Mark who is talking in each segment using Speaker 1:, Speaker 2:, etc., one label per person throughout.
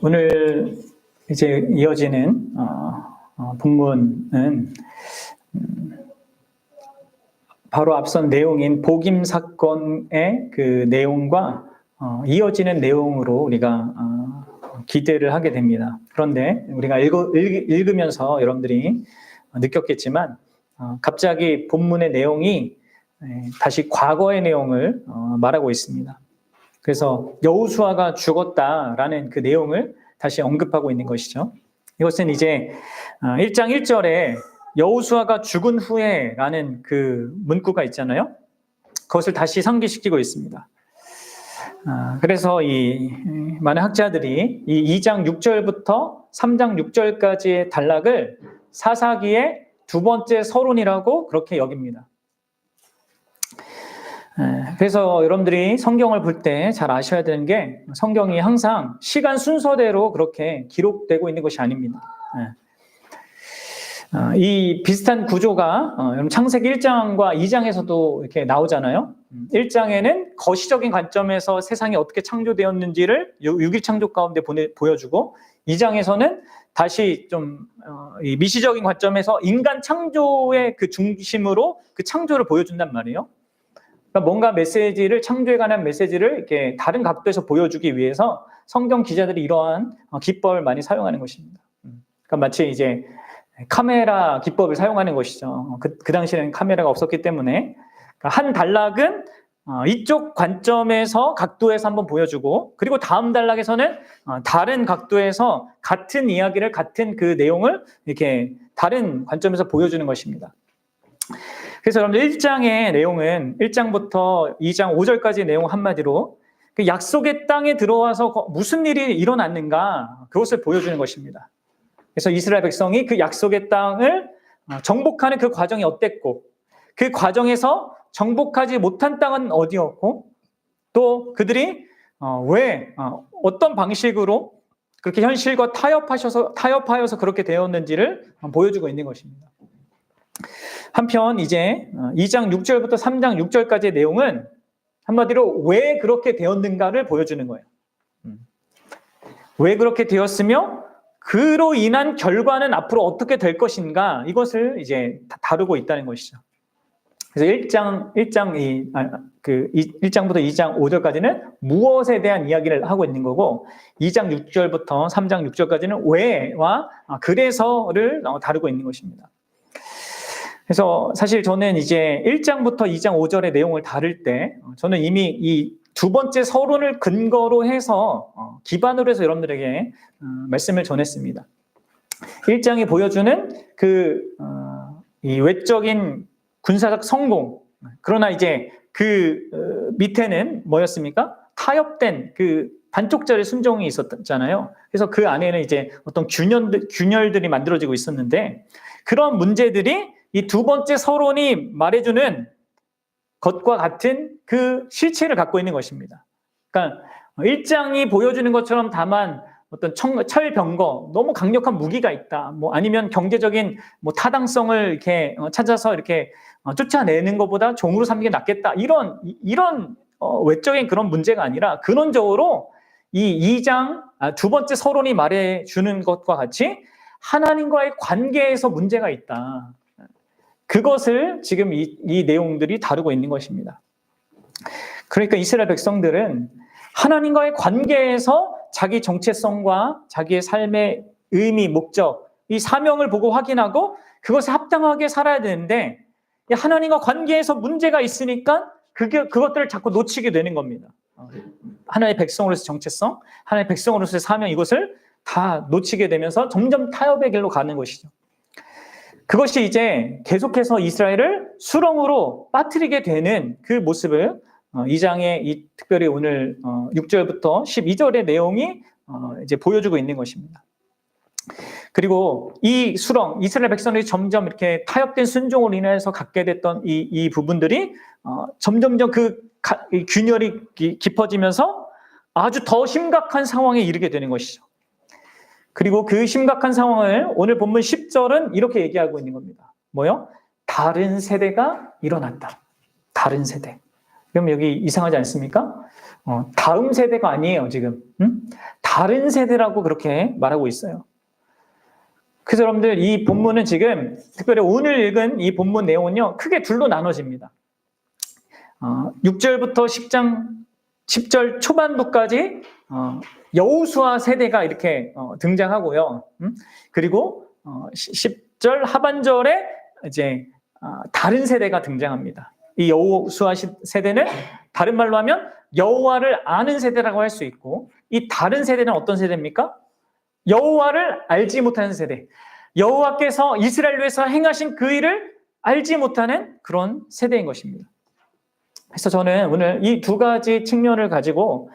Speaker 1: 오늘 이제 이어지는 본문은 바로 앞선 내용인 복임 사건의 그 내용과 이어지는 내용으로 우리가 기대를 하게 됩니다. 그런데 우리가 읽으면서 여러분들이 느꼈겠지만 갑자기 본문의 내용이 다시 과거의 내용을 말하고 있습니다. 그래서 여호수아가 죽었다라는 그 내용을 다시 언급하고 있는 것이죠. 이것은 이제 1장 1절에 여호수아가 죽은 후에라는 그 문구가 있잖아요. 그것을 다시 상기시키고 있습니다. 그래서 이 많은 학자들이 이 2장 6절부터 3장 6절까지의 단락을 사사기의 두 번째 서론이라고 그렇게 여깁니다. 그래서 여러분들이 성경을 볼 때 잘 아셔야 되는 게 성경이 항상 시간 순서대로 그렇게 기록되고 있는 것이 아닙니다. 이 비슷한 구조가 여러분 창세기 1장과 2장에서도 이렇게 나오잖아요. 1장에는 거시적인 관점에서 세상이 어떻게 창조되었는지를 6일 창조 가운데 보여주고 2장에서는 다시 좀 미시적인 관점에서 인간 창조의 그 중심으로 그 창조를 보여준단 말이에요. 뭔가 메시지를, 창조에 관한 메시지를 이렇게 다른 각도에서 보여주기 위해서 성경 기자들이 이러한 기법을 많이 사용하는 것입니다. 그러니까 마치 이제 카메라 기법을 사용하는 것이죠. 그 당시에는 카메라가 없었기 때문에 한 단락은 이쪽 관점에서 각도에서 한번 보여주고 그리고 다음 단락에서는 다른 각도에서 같은 이야기를, 같은 그 내용을 이렇게 다른 관점에서 보여주는 것입니다. 그래서 여러분들 1장의 내용은 1장부터 2장 5절까지의 내용 한마디로 그 약속의 땅에 들어와서 무슨 일이 일어났는가 그것을 보여주는 것입니다. 그래서 이스라엘 백성이 그 약속의 땅을 정복하는 그 과정이 어땠고 그 과정에서 정복하지 못한 땅은 어디였고 또 그들이 왜 어떤 방식으로 그렇게 현실과 타협하여서 그렇게 되었는지를 보여주고 있는 것입니다. 한편 이제 2장 6절부터 3장 6절까지의 내용은 한마디로 왜 그렇게 되었는가를 보여주는 거예요. 왜 그렇게 되었으며 그로 인한 결과는 앞으로 어떻게 될 것인가 이것을 이제 다루고 있다는 것이죠. 그래서 1장부터 2장 5절까지는 무엇에 대한 이야기를 하고 있는 거고 2장 6절부터 3장 6절까지는 왜와 그래서를 다루고 있는 것입니다. 그래서 사실 저는 이제 1장부터 2장 5절의 내용을 다룰 때 저는 이미 이 두 번째 서론을 근거로 해서 기반으로 해서 여러분들에게 말씀을 전했습니다. 1장이 보여주는 이 외적인 군사적 성공, 그러나 이제 그 밑에는 뭐였습니까? 타협된 그 반쪽짜리 순종이 있었잖아요. 그래서 그 안에는 이제 어떤 균열들이 만들어지고 있었는데 그런 문제들이 이 두 번째 서론이 말해주는 것과 같은 그 실체를 갖고 있는 것입니다. 그러니까 1장이 보여주는 것처럼 다만 어떤 철병거, 너무 강력한 무기가 있다. 아니면 경제적인 타당성을 이렇게 찾아서 이렇게 쫓아내는 것보다 종으로 삼는 게 낫겠다. 이런 외적인 그런 문제가 아니라 근원적으로 이 2장 두 번째 서론이 말해주는 것과 같이 하나님과의 관계에서 문제가 있다. 그것을 지금 이 내용들이 다루고 있는 것입니다. 그러니까 이스라엘 백성들은 하나님과의 관계에서 자기 정체성과 자기의 삶의 의미, 목적, 이 사명을 보고 확인하고 그것에 합당하게 살아야 되는데 하나님과 관계에서 문제가 있으니까 그것들을 자꾸 놓치게 되는 겁니다. 하나님의 백성으로서 정체성, 하나님의 백성으로서의 사명 이것을 다 놓치게 되면서 점점 타협의 길로 가는 것이죠. 그것이 이제 계속해서 이스라엘을 수렁으로 빠뜨리게 되는 그 모습을 2장의 특별히 오늘 6절부터 12절의 내용이 이제 보여주고 있는 것입니다. 그리고 이 수렁, 이스라엘 백성들이 점점 이렇게 타협된 순종으로 인해서 갖게 됐던 이 부분들이 점점점 그 균열이 깊어지면서 아주 더 심각한 상황에 이르게 되는 것이죠. 그리고 그 심각한 상황을 오늘 본문 10절은 이렇게 얘기하고 있는 겁니다. 뭐요? 다른 세대가 일어났다. 다른 세대. 그럼 여기 이상하지 않습니까? 다음 세대가 아니에요, 지금. 다른 세대라고 그렇게 말하고 있어요. 그래서 여러분들 이 본문은 지금 특별히 오늘 읽은 이 본문 내용은요, 크게 둘로 나눠집니다. 6절부터 10절 초반부까지 여호수아 세대가 이렇게 등장하고요. 그리고 10절 하반절에 이제 다른 세대가 등장합니다. 이 여호수아 세대는 다른 말로 하면 여호와를 아는 세대라고 할 수 있고, 이 다른 세대는 어떤 세대입니까? 여호와를 알지 못하는 세대. 여호와께서 이스라엘 위해서 행하신 그 일을 알지 못하는 그런 세대인 것입니다. 그래서 저는 오늘 이 두 가지 측면을 가지고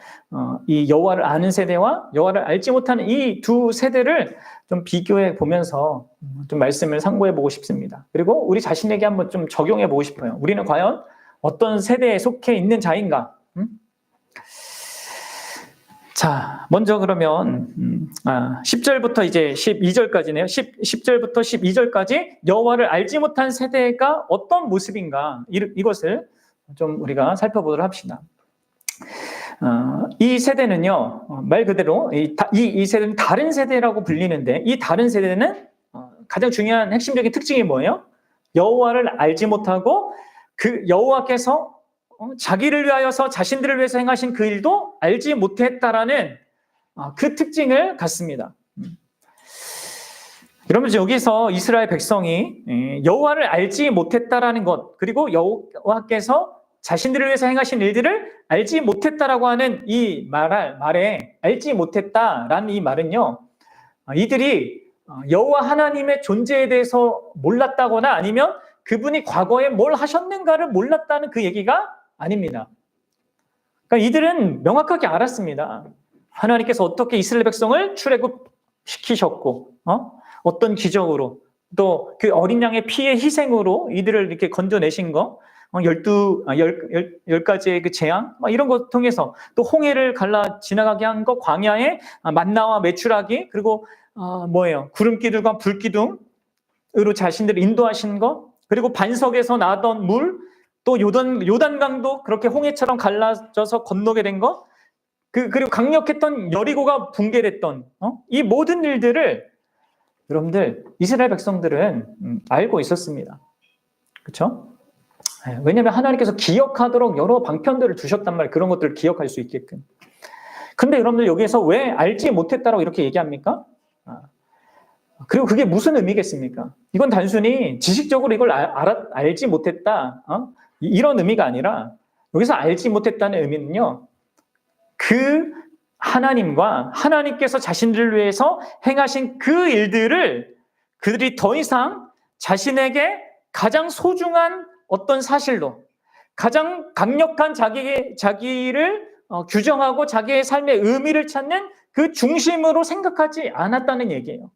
Speaker 1: 이 여호와를 아는 세대와 여호와를 알지 못하는 이 두 세대를 좀 비교해 보면서 좀 말씀을 상고해 보고 싶습니다. 그리고 우리 자신에게 한번 좀 적용해 보고 싶어요. 우리는 과연 어떤 세대에 속해 있는 자인가? 자, 먼저 그러면 10절부터 이제 12절까지네요. 10절부터 12절까지 여호와를 알지 못한 세대가 어떤 모습인가? 이것을 좀 우리가 살펴보도록 합시다. 이 세대는요, 말 그대로 이 세대는 다른 세대라고 불리는데, 이 다른 세대는 가장 중요한 핵심적인 특징이 뭐예요? 여호와를 알지 못하고 그 여호와께서 자기를 위하여서 자신들을 위해서 행하신 그 일도 알지 못했다라는 그 특징을 갖습니다. 여러분, 여기서 이스라엘 백성이 여호와를 알지 못했다라는 것, 그리고 여호와께서 자신들을 위해서 행하신 일들을 알지 못했다라고 하는 이 말에 알지 못했다라는 이 말은요, 이들이 여호와 하나님의 존재에 대해서 몰랐다거나 아니면 그분이 과거에 뭘 하셨는가를 몰랐다는 그 얘기가 아닙니다. 그러니까 이들은 명확하게 알았습니다. 하나님께서 어떻게 이스라엘 백성을 출애굽시키셨고, 어떤 기적으로, 또 그 어린 양의 피의 희생으로 이들을 이렇게 건져내신 거, 10가지의 그 재앙, 이런 것 통해서 또 홍해를 갈라 지나가게 한 거, 광야에 만나와 메추라기, 그리고 구름기둥과 불기둥으로 자신들을 인도하신 거, 그리고 반석에서 나던 물, 또 요단강도 그렇게 홍해처럼 갈라져서 건너게 된 거, 그리고 강력했던 여리고가 붕괴됐던 이 모든 일들을 여러분들 이스라엘 백성들은 알고 있었습니다. 그렇죠? 왜냐하면 하나님께서 기억하도록 여러 방편들을 주셨단 말이에요. 그런 것들을 기억할 수 있게끔. 근데 여러분들 여기에서 왜 알지 못했다라고 이렇게 얘기합니까? 그리고 그게 무슨 의미겠습니까? 이건 단순히 지식적으로 이걸 알지 못했다, 이런 의미가 아니라, 여기서 알지 못했다는 의미는요, 그 하나님과 하나님께서 자신들을 위해서 행하신 그 일들을 그들이 더 이상 자신에게 가장 소중한 어떤 사실로, 가장 강력한 자기를 규정하고 자기의 삶의 의미를 찾는 그 중심으로 생각하지 않았다는 얘기예요.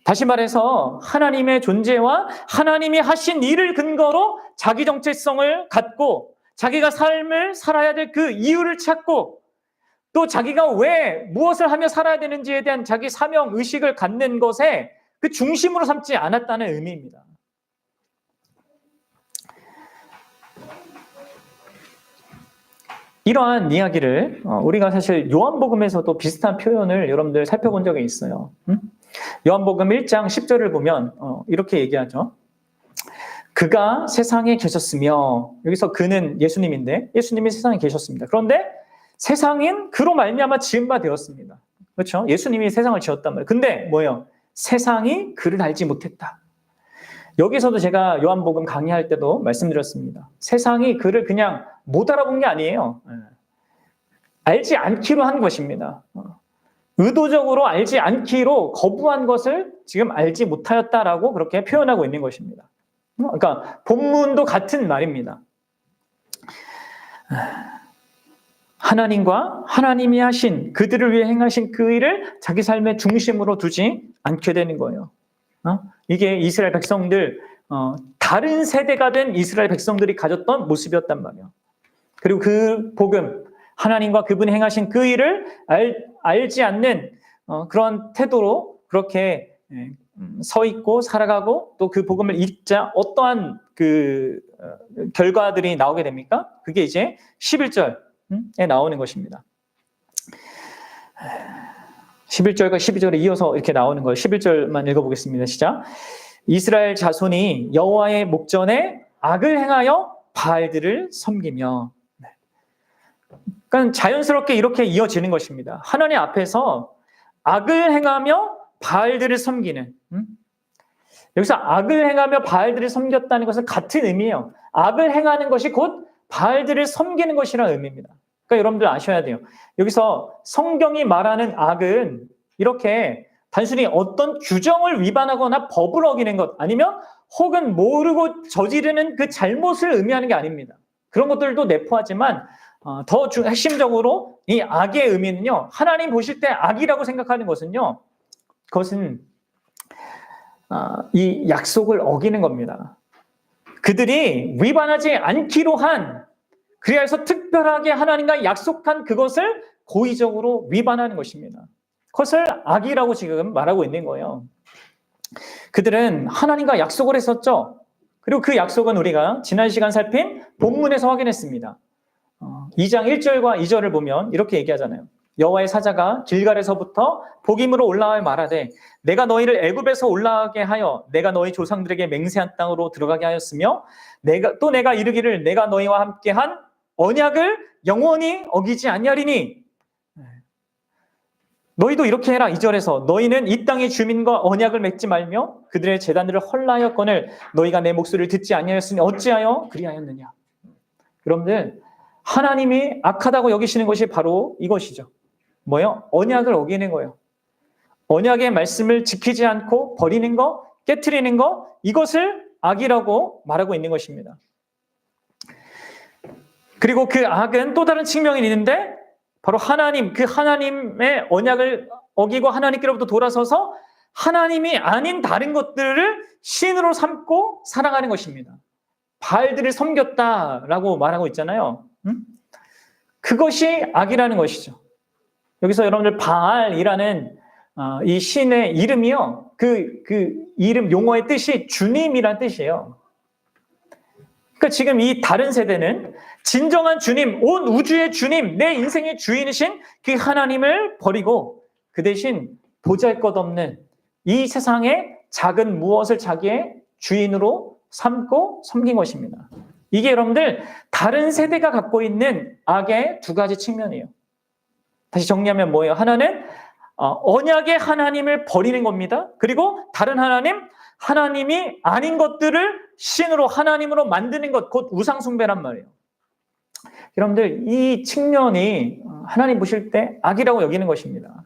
Speaker 1: 다시 말해서 하나님의 존재와 하나님이 하신 일을 근거로 자기 정체성을 갖고 자기가 삶을 살아야 될 그 이유를 찾고 또 자기가 왜 무엇을 하며 살아야 되는지에 대한 자기 사명 의식을 갖는 것에 그 중심으로 삼지 않았다는 의미입니다. 이러한 이야기를 우리가 사실 요한복음에서도 비슷한 표현을 여러분들 살펴본 적이 있어요. 요한복음 1장 10절을 보면 이렇게 얘기하죠. 그가 세상에 계셨으며, 여기서 그는 예수님인데 예수님이 세상에 계셨습니다. 그런데 세상은 그로 말미암아 지은 바 되었습니다. 그렇죠? 예수님이 세상을 지었단 말이에요. 근데 뭐예요? 세상이 그를 알지 못했다. 여기서도 제가 요한복음 강의할 때도 말씀드렸습니다. 세상이 그를 그냥 못 알아본 게 아니에요. 알지 않기로 한 것입니다. 의도적으로 알지 않기로 거부한 것을 지금 알지 못하였다라고 그렇게 표현하고 있는 것입니다. 그러니까 본문도 같은 말입니다. 하나님과 하나님이 하신 그들을 위해 행하신 그 일을 자기 삶의 중심으로 두지 않게 되는 거예요. 이게 이스라엘 백성들, 다른 세대가 된 이스라엘 백성들이 가졌던 모습이었단 말이에요. 그리고 그 복음, 하나님과 그분이 행하신 그 일을 알지 않는 그런 태도로 그렇게 서 있고 살아가고 또 그 복음을 읽자 어떠한 그 결과들이 나오게 됩니까? 그게 이제 11절에 나오는 것입니다. 11절과 12절에 이어서 이렇게 나오는 거예요. 11절만 읽어보겠습니다. 시작. 이스라엘 자손이 여호와의 목전에 악을 행하여 바알들을 섬기며. 그러니까 자연스럽게 이렇게 이어지는 것입니다. 하나님 앞에서 악을 행하며 바알들을 섬기는. 여기서 악을 행하며 바알들을 섬겼다는 것은 같은 의미예요. 악을 행하는 것이 곧 바알들을 섬기는 것이라는 의미입니다. 그러니까 여러분들 아셔야 돼요. 여기서 성경이 말하는 악은 이렇게 단순히 어떤 규정을 위반하거나 법을 어기는 것 아니면 혹은 모르고 저지르는 그 잘못을 의미하는 게 아닙니다. 그런 것들도 내포하지만 더 핵심적으로 이 악의 의미는요. 하나님 보실 때 악이라고 생각하는 것은요. 그것은 이 약속을 어기는 겁니다. 그들이 위반하지 않기로 한 그래서 특별하게 하나님과 약속한 그것을 고의적으로 위반하는 것입니다. 그것을 악이라고 지금 말하고 있는 거예요. 그들은 하나님과 약속을 했었죠. 그리고 그 약속은 우리가 지난 시간 살핀 본문에서 확인했습니다. 2장 1절과 2절을 보면 이렇게 얘기하잖아요. 여호와의 사자가 길갈에서부터 복임으로 올라와 말하되 내가 너희를 애굽에서 올라가게 하여 내가 너희 조상들에게 맹세한 땅으로 들어가게 하였으며 내가 이르기를 내가 너희와 함께한 언약을 영원히 어기지 아니하리니. 너희도 이렇게 해라. 2절에서 너희는 이 땅의 주민과 언약을 맺지 말며 그들의 제단들을 헐라하였거늘 너희가 내 목소리를 듣지 아니하였으니 어찌하여 그리하였느냐. 여러분들 하나님이 악하다고 여기시는 것이 바로 이것이죠. 뭐요? 언약을 어기는 거예요. 언약의 말씀을 지키지 않고 버리는 거, 깨트리는 거, 이것을 악이라고 말하고 있는 것입니다. 그리고 그 악은 또 다른 측면이 있는데 바로 그 하나님의 언약을 어기고 하나님께로부터 돌아서서 하나님이 아닌 다른 것들을 신으로 삼고 살아가는 것입니다. 바알들을 섬겼다라고 말하고 있잖아요. 그것이 악이라는 것이죠. 여기서 여러분들 바알이라는 이 신의 이름이요. 그 이름 용어의 뜻이 주님이란 뜻이에요. 그러니까 지금 이 다른 세대는 진정한 주님, 온 우주의 주님, 내 인생의 주인이신 그 하나님을 버리고 그 대신 보잘것없는 이 세상의 작은 무엇을 자기의 주인으로 삼고 섬긴 것입니다. 이게 여러분들 다른 세대가 갖고 있는 악의 두 가지 측면이에요. 다시 정리하면 뭐예요? 하나는 언약의 하나님을 버리는 겁니다. 그리고 다른 하나님이 아닌 것들을 신으로 하나님으로 만드는 것, 곧 우상숭배란 말이에요. 여러분들 이 측면이 하나님 보실 때 악이라고 여기는 것입니다.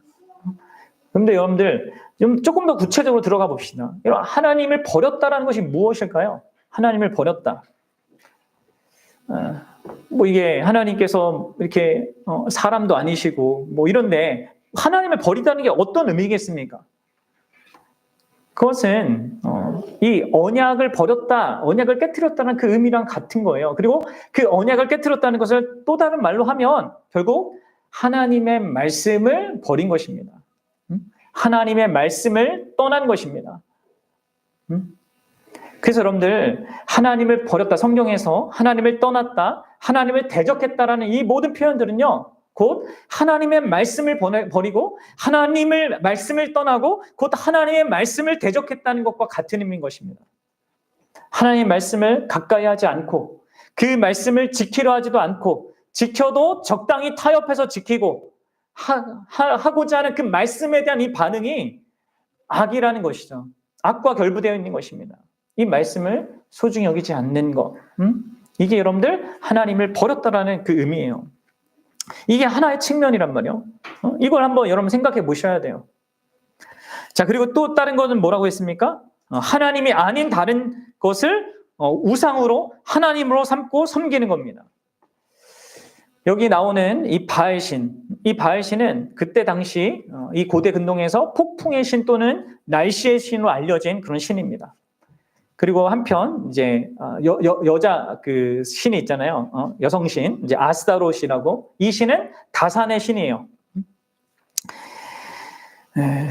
Speaker 1: 그런데 여러분들 좀 조금 더 구체적으로 들어가 봅시다. 하나님을 버렸다라는 것이 무엇일까요? 하나님을 버렸다. 뭐 이게 하나님께서 이렇게 사람도 아니시고 뭐 이런데 하나님을 버리다는 게 어떤 의미겠습니까? 그것은 이 언약을 버렸다, 언약을 깨트렸다는 그 의미랑 같은 거예요. 그리고 그 언약을 깨트렸다는 것을 또 다른 말로 하면 결국 하나님의 말씀을 버린 것입니다. 하나님의 말씀을 떠난 것입니다. 그래서 여러분들 하나님을 버렸다, 성경에서 하나님을 떠났다, 하나님을 대적했다라는 이 모든 표현들은요. 곧 하나님의 말씀을 버리고 하나님의 말씀을 떠나고 곧 하나님의 말씀을 대적했다는 것과 같은 의미인 것입니다. 하나님의 말씀을 가까이 하지 않고 그 말씀을 지키려 하지도 않고 지켜도 적당히 타협해서 지키고 하고자 하는 그 말씀에 대한 이 반응이 악이라는 것이죠. 악과 결부되어 있는 것입니다. 이 말씀을 소중히 여기지 않는 것. 이게 여러분들 하나님을 버렸다라는 그 의미예요. 이게 하나의 측면이란 말이에요. 이걸 한번 여러분 생각해 보셔야 돼요. 자, 그리고 또 다른 것은 뭐라고 했습니까? 하나님이 아닌 다른 것을 우상으로 하나님으로 삼고 섬기는 겁니다. 여기 나오는 이 바알신은 그때 당시 이 고대 근동에서 폭풍의 신 또는 날씨의 신으로 알려진 그런 신입니다. 그리고 한편 이제 여자 그 신이 있잖아요. 여성신 이제 아스타롯이라고, 이 신은 다산의 신이에요.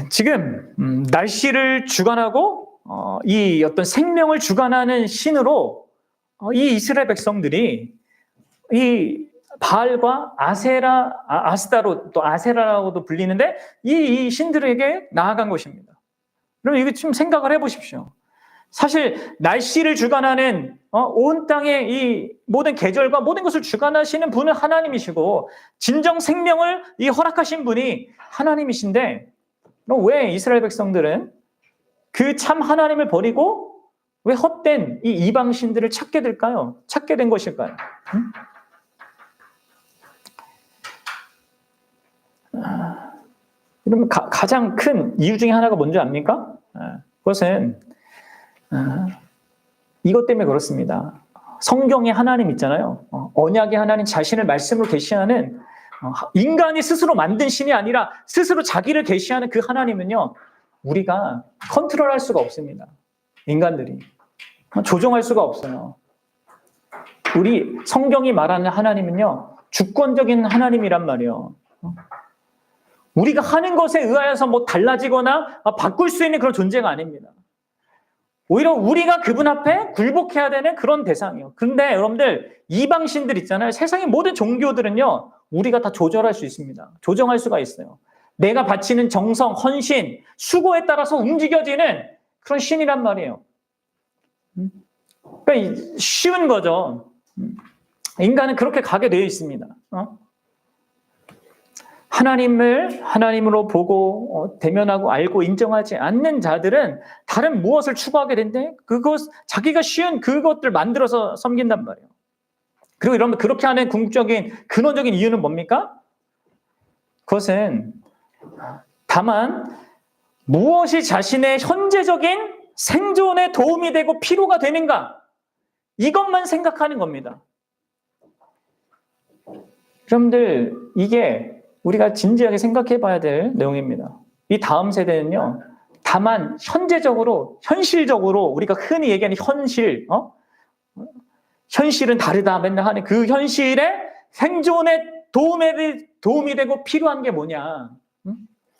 Speaker 1: 지금 날씨를 주관하고 이 어떤 생명을 주관하는 신으로 이 이스라엘 백성들이 이 바알과 아스타로 또 아세라라고도 불리는데 이 신들에게 나아간 것입니다. 그럼 이거 좀 생각을 해보십시오. 사실 날씨를 주관하는 온 땅의 이 모든 계절과 모든 것을 주관하시는 분은 하나님이시고 진정 생명을 허락하신 분이 하나님이신데 왜 이스라엘 백성들은 그 참 하나님을 버리고 왜 헛된 이 이방 신들을 찾게 될까요? 찾게 된 것일까요? 그러면 가장 큰 이유 중에 하나가 뭔지 압니까? 그것은 이것 때문에 그렇습니다. 성경의 하나님 있잖아요. 언약의 하나님 자신을 말씀으로 계시하는 인간이 스스로 만든 신이 아니라 스스로 자기를 계시하는 그 하나님은요. 우리가 컨트롤할 수가 없습니다. 인간들이. 조종할 수가 없어요. 우리 성경이 말하는 하나님은요. 주권적인 하나님이란 말이에요. 우리가 하는 것에 의하여서 뭐 달라지거나 바꿀 수 있는 그런 존재가 아닙니다. 오히려 우리가 그분 앞에 굴복해야 되는 그런 대상이에요. 그런데 여러분들 이방신들 있잖아요. 세상의 모든 종교들은요. 우리가 다 조절할 수 있습니다. 조정할 수가 있어요. 내가 바치는 정성, 헌신, 수고에 따라서 움직여지는 그런 신이란 말이에요. 그러니까 쉬운 거죠. 인간은 그렇게 가게 되어 있습니다. 하나님을 하나님으로 보고 대면하고 알고 인정하지 않는 자들은 다른 무엇을 추구하게 된대? 자기가 쉬운 그것들 만들어서 섬긴단 말이에요. 그리고 이러면 그렇게 하는 궁극적인 근원적인 이유는 뭡니까? 그것은 다만 무엇이 자신의 현재적인 생존에 도움이 되고 필요가 되는가? 이것만 생각하는 겁니다. 여러분들 이게 우리가 진지하게 생각해 봐야 될 내용입니다. 이 다음 세대는요. 다만 현실적으로 우리가 흔히 얘기하는 현실은 다르다 맨날 하는 그 현실에 생존에 도움이 되고 필요한 게 뭐냐.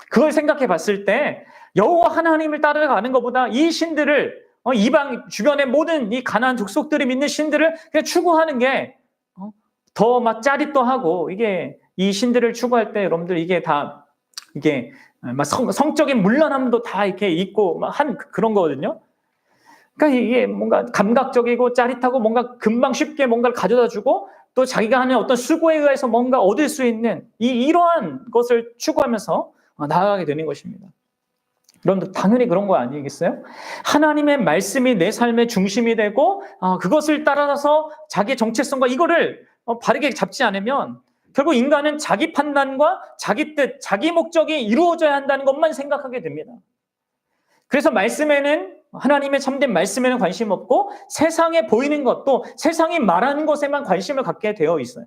Speaker 1: 그걸 생각해 봤을 때 여호와 하나님을 따라가는 것보다 이 신들을 이방 주변의 모든 이 가나안 족속들이 믿는 신들을 그냥 추구하는 게 더 막 짜릿도하고 이게 이 신들을 추구할 때 여러분들 이게 막 성적인 문란함도 다 이렇게 있고 막 한 그런 거거든요. 그러니까 이게 뭔가 감각적이고 짜릿하고 뭔가 금방 쉽게 뭔가를 가져다 주고 또 자기가 하는 어떤 수고에 의해서 뭔가 얻을 수 있는 이러한 것을 추구하면서 나아가게 되는 것입니다. 여러분들 당연히 그런 거 아니겠어요? 하나님의 말씀이 내 삶의 중심이 되고 그것을 따라서 자기의 정체성과 이거를 바르게 잡지 않으면 결국 인간은 자기 판단과 자기 뜻, 자기 목적이 이루어져야 한다는 것만 생각하게 됩니다. 그래서 하나님의 참된 말씀에는 관심 없고 세상에 보이는 것, 또 세상이 말하는 것에만 관심을 갖게 되어 있어요.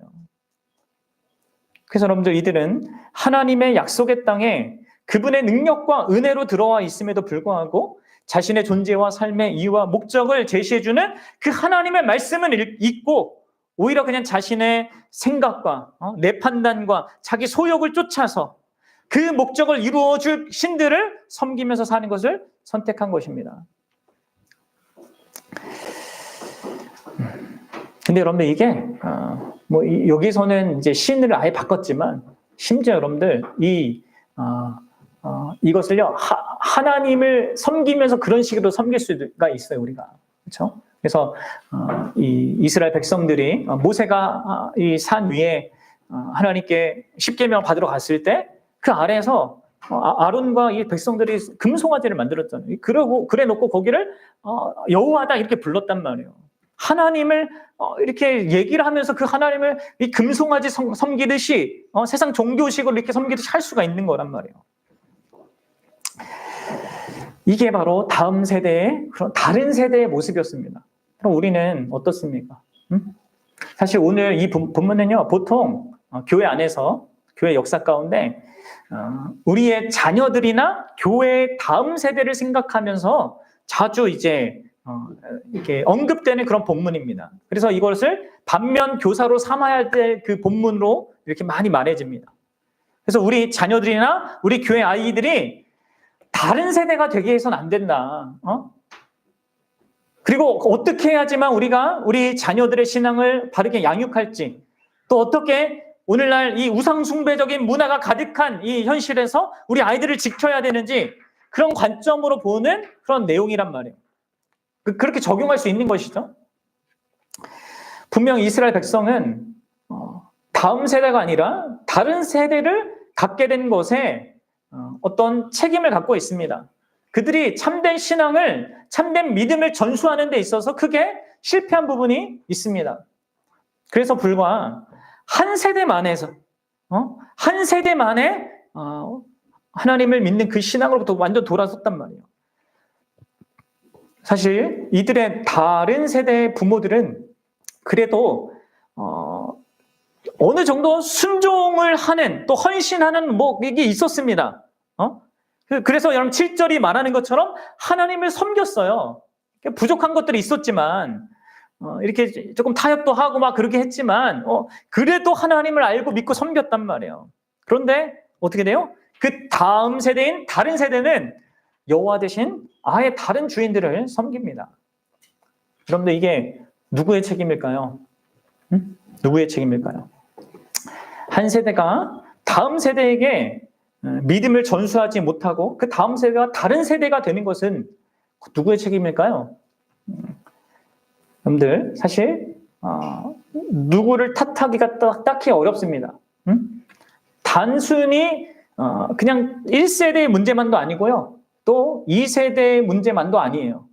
Speaker 1: 그래서 여러분들 이들은 하나님의 약속의 땅에 그분의 능력과 은혜로 들어와 있음에도 불구하고 자신의 존재와 삶의 이유와 목적을 제시해주는 그 하나님의 말씀을 잊고 오히려 그냥 자신의 생각과 내 판단과 자기 소욕을 쫓아서 그 목적을 이루어줄 신들을 섬기면서 사는 것을 선택한 것입니다. 근데 여러분들 이게 여기서는 이제 신을 아예 바꿨지만 심지어 여러분들 이것을요 하나님을 섬기면서 그런 식으로 섬길 수가 있어요 우리가. 그렇죠? 그래서 이 이스라엘 백성들이 모세가 이 산 위에 하나님께 십계명 받으러 갔을 때 그 아래에서 아론과 이 백성들이 금송아지를 만들었잖아요. 그래 놓고 거기를 여호와다 이렇게 불렀단 말이에요. 하나님을 이렇게 얘기를 하면서 그 하나님을 이 금송아지 섬기듯이 세상 종교식으로 이렇게 섬기듯이 할 수가 있는 거란 말이에요. 이게 바로 다음 세대의 그런 다른 세대의 모습이었습니다. 그럼 우리는 어떻습니까? 사실 오늘 이 본문은요, 보통 교회 안에서, 교회 역사 가운데 우리의 자녀들이나 교회의 다음 세대를 생각하면서 자주 이제 이렇게 언급되는 그런 본문입니다. 그래서 이것을 반면 교사로 삼아야 할 때 그 본문으로 이렇게 많이 말해집니다. 그래서 우리 자녀들이나 우리 교회 아이들이 다른 세대가 되게 해서는 안 된다. 그리고 어떻게 해야지만 우리가 우리 자녀들의 신앙을 바르게 양육할지, 또 어떻게 오늘날 이 우상숭배적인 문화가 가득한 이 현실에서 우리 아이들을 지켜야 되는지 그런 관점으로 보는 그런 내용이란 말이에요. 그렇게 적용할 수 있는 것이죠. 분명 이스라엘 백성은 다음 세대가 아니라 다른 세대를 갖게 된 것에 어떤 책임을 갖고 있습니다. 그들이 참된 신앙을, 참된 믿음을 전수하는 데 있어서 크게 실패한 부분이 있습니다. 그래서 불과 한 세대 만에서, 한 세대 만에 하나님을 믿는 그 신앙으로부터 완전 돌아섰단 말이에요. 사실 이들의 다른 세대의 부모들은 그래도 어느 정도 순종을 하는, 또 헌신하는 이게 있었습니다. 그래서 여러분 7절이 말하는 것처럼 하나님을 섬겼어요. 부족한 것들이 있었지만 이렇게 조금 타협도 하고 막 그렇게 했지만 그래도 하나님을 알고 믿고 섬겼단 말이에요. 그런데 어떻게 돼요? 그 다음 세대인 다른 세대는 여호와 대신 아예 다른 주인들을 섬깁니다. 여러분들 이게 누구의 책임일까요? 누구의 책임일까요? 한 세대가 다음 세대에게 믿음을 전수하지 못하고 그 다음 세대가 다른 세대가 되는 것은 누구의 책임일까요? 여러분들 사실 누구를 탓하기가 딱히 어렵습니다. 단순히 그냥 1세대의 문제만도 아니고요. 또 2세대의 문제만도 아니에요.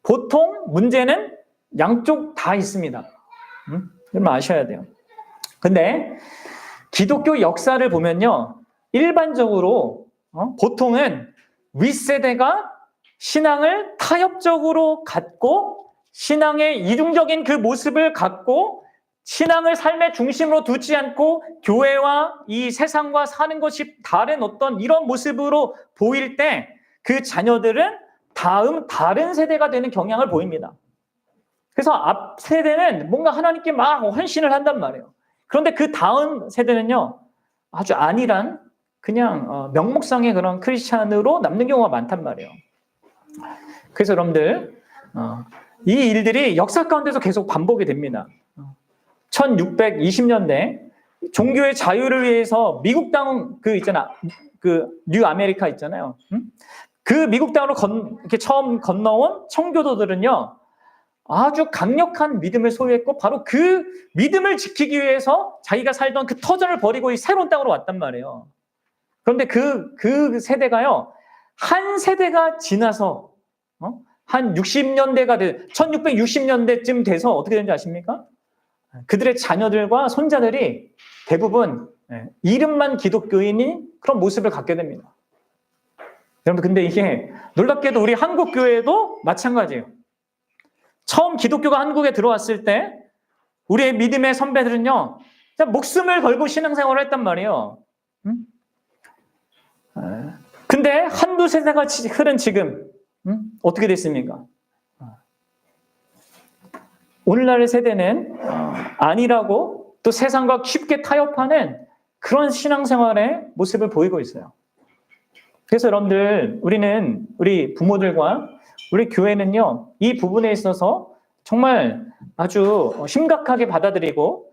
Speaker 1: 보통 문제는 양쪽 다 있습니다. 여러분 아셔야 돼요. 근데 기독교 역사를 보면요. 일반적으로 보통은 윗세대가 신앙을 타협적으로 갖고 신앙의 이중적인 그 모습을 갖고 신앙을 삶의 중심으로 두지 않고 교회와 이 세상과 사는 것이 다른 어떤 이런 모습으로 보일 때 그 자녀들은 다른 세대가 되는 경향을 보입니다. 그래서 앞 세대는 뭔가 하나님께 막 헌신을 한단 말이에요. 그런데 그 다음 세대는요, 아주 안일한 그냥 명목상의 그런 크리스찬으로 남는 경우가 많단 말이에요. 그래서 여러분들 이 일들이 역사 가운데서 계속 반복이 됩니다. 1620년대 종교의 자유를 위해서 미국 땅 뉴 아메리카 있잖아요. 그 미국 땅으로 이렇게 처음 건너온 청교도들은요. 아주 강력한 믿음을 소유했고 바로 그 믿음을 지키기 위해서 자기가 살던 그 터전을 버리고 이 새로운 땅으로 왔단 말이에요. 그런데 그 세대가요. 한 세대가 지나서 한 60년대가 1660년대쯤 돼서 어떻게 되는지 아십니까? 그들의 자녀들과 손자들이 대부분 이름만 기독교인이 그런 모습을 갖게 됩니다. 여러분 근데 이게 놀랍게도 우리 한국 교회도 마찬가지예요. 처음 기독교가 한국에 들어왔을 때 우리의 믿음의 선배들은요. 목숨을 걸고 신앙생활을 했단 말이에요. 근데 한두 세대가 흐른 지금 어떻게 됐습니까? 오늘날의 세대는 아니라고 또 세상과 쉽게 타협하는 그런 신앙생활의 모습을 보이고 있어요. 그래서 여러분들 우리 부모들과 우리 교회는요. 이 부분에 있어서 정말 아주 심각하게 받아들이고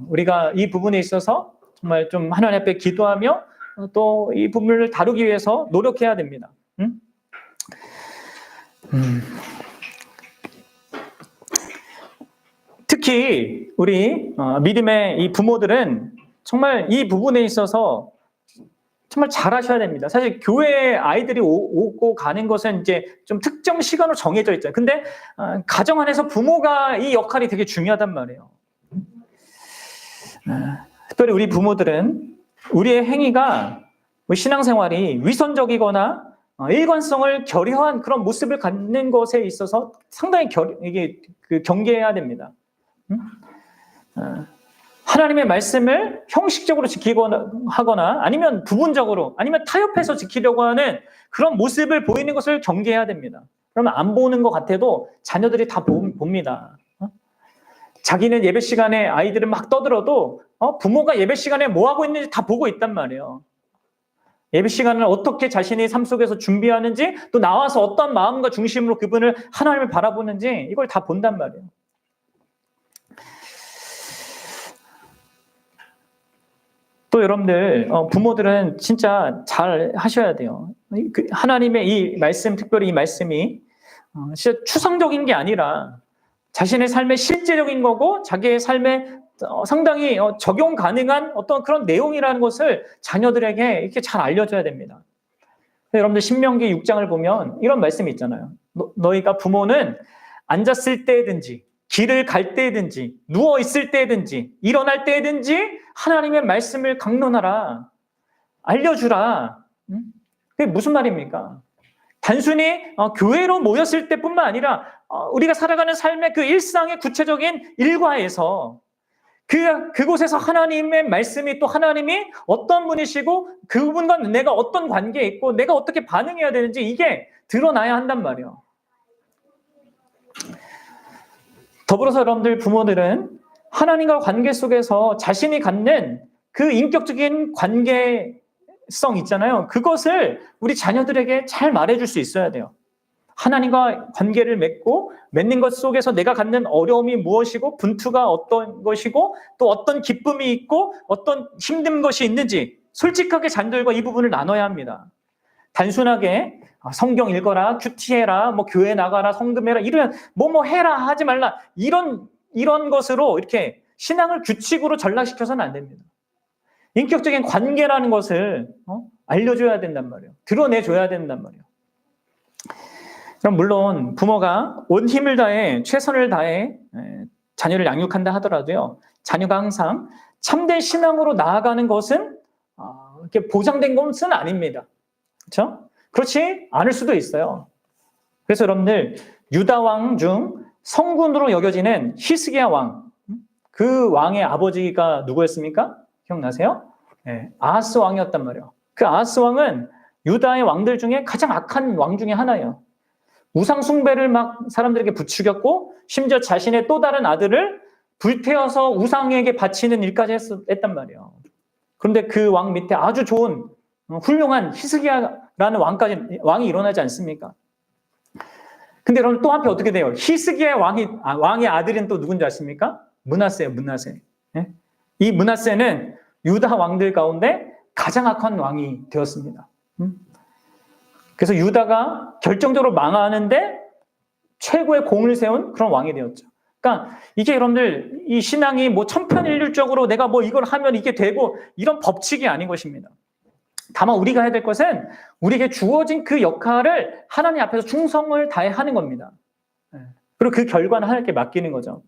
Speaker 1: 우리가 이 부분에 있어서 정말 좀 하나님 앞에 기도하며 또 이 부분을 다루기 위해서 노력해야 됩니다. 특히 우리 믿음의 이 부모들은 정말 이 부분에 있어서 정말 잘하셔야 됩니다. 사실 교회에 아이들이 오고 가는 것은 이제 좀 특정 시간으로 정해져 있잖아요. 근데 가정 안에서 부모가 이 역할이 되게 중요하단 말이에요. 특별히 우리 부모들은 우리의 행위가 신앙생활이 위선적이거나 일관성을 결여한 그런 모습을 갖는 것에 있어서 상당히 경계해야 됩니다. 하나님의 말씀을 형식적으로 지키거나 하거나 아니면 부분적으로 아니면 타협해서 지키려고 하는 그런 모습을 보이는 것을 경계해야 됩니다. 그러면 안 보는 것 같아도 자녀들이 다 봅니다. 자기는 예배 시간에 아이들은 막 떠들어도 부모가 예배 시간에 뭐 하고 있는지 다 보고 있단 말이에요. 예배 시간을 어떻게 자신의 삶 속에서 준비하는지 또 나와서 어떤 마음과 중심으로 그분을 하나님을 바라보는지 이걸 다 본단 말이에요. 또 여러분들 부모들은 진짜 잘 하셔야 돼요. 하나님의 이 말씀, 특별히 이 말씀이 진짜 추상적인 게 아니라 자신의 삶의 실제적인 거고 자기의 삶에 상당히 적용 가능한 어떤 그런 내용이라는 것을 자녀들에게 이렇게 잘 알려줘야 됩니다. 여러분들 신명기 6장을 보면 이런 말씀이 있잖아요. 너희가 부모는 앉았을 때든지 길을 갈 때든지 누워 있을 때든지 일어날 때든지 하나님의 말씀을 강론하라, 알려주라. 그게 무슨 말입니까? 단순히 교회로 모였을 때뿐만 아니라 우리가 살아가는 삶의 그 일상의 구체적인 일과에서 그곳에서 하나님의 말씀이 또 하나님이 어떤 분이시고 그분과 내가 어떤 관계에 있고 내가 어떻게 반응해야 되는지 이게 드러나야 한단 말이에요. 더불어서 여러분들 부모들은 하나님과 관계 속에서 자신이 갖는 그 인격적인 관계성 있잖아요. 그것을 우리 자녀들에게 잘 말해줄 수 있어야 돼요. 하나님과 관계를 맺는 것 속에서 내가 갖는 어려움이 무엇이고 분투가 어떤 것이고 또 어떤 기쁨이 있고 어떤 힘든 것이 있는지 솔직하게 자녀들과 이 부분을 나눠야 합니다. 단순하게 성경 읽어라, 큐티해라, 뭐 교회 나가라, 성금해라, 이런 뭐 해라 하지 말라 이런 것으로 이렇게 신앙을 규칙으로 전락시켜서는 안 됩니다. 인격적인 관계라는 것을 알려줘야 된단 말이에요. 드러내줘야 된단 말이에요. 그럼 물론 부모가 온 힘을 다해 최선을 다해 자녀를 양육한다 하더라도요. 자녀가 항상 참된 신앙으로 나아가는 것은 이렇게 보장된 것은 아닙니다. 그렇죠? 그렇지 않을 수도 있어요. 그래서 여러분들 유다 왕 중 성군으로 여겨지는 히스기야 왕, 그 왕의 아버지가 누구였습니까? 기억나세요? 네, 아하스 왕이었단 말이에요. 그 아하스 왕은 유다의 왕들 중에 가장 악한 왕 중에 하나예요. 우상 숭배를 막 사람들에게 부추겼고 심지어 자신의 또 다른 아들을 불태워서 우상에게 바치는 일까지 했단 말이에요. 그런데 그 왕 밑에 아주 좋은 훌륭한 히스기야라는 왕이 일어나지 않습니까? 근데 여러분 또 한편 어떻게 돼요? 히스기야 왕의 아들은 또 누군지 아십니까? 므낫세예요, 므낫세. 네? 이 므낫세는 유다 왕들 가운데 가장 악한 왕이 되었습니다. 그래서 유다가 결정적으로 망하는데 최고의 공을 세운 그런 왕이 되었죠. 그러니까 이게 여러분들 이 신앙이 뭐 천편일률적으로 내가 뭐 이걸 하면 이게 되고 이런 법칙이 아닌 것입니다. 다만 우리가 해야 될 것은 우리에게 주어진 그 역할을 하나님 앞에서 충성을 다해 하는 겁니다. 그리고 그 결과는 하나님께 맡기는 거죠.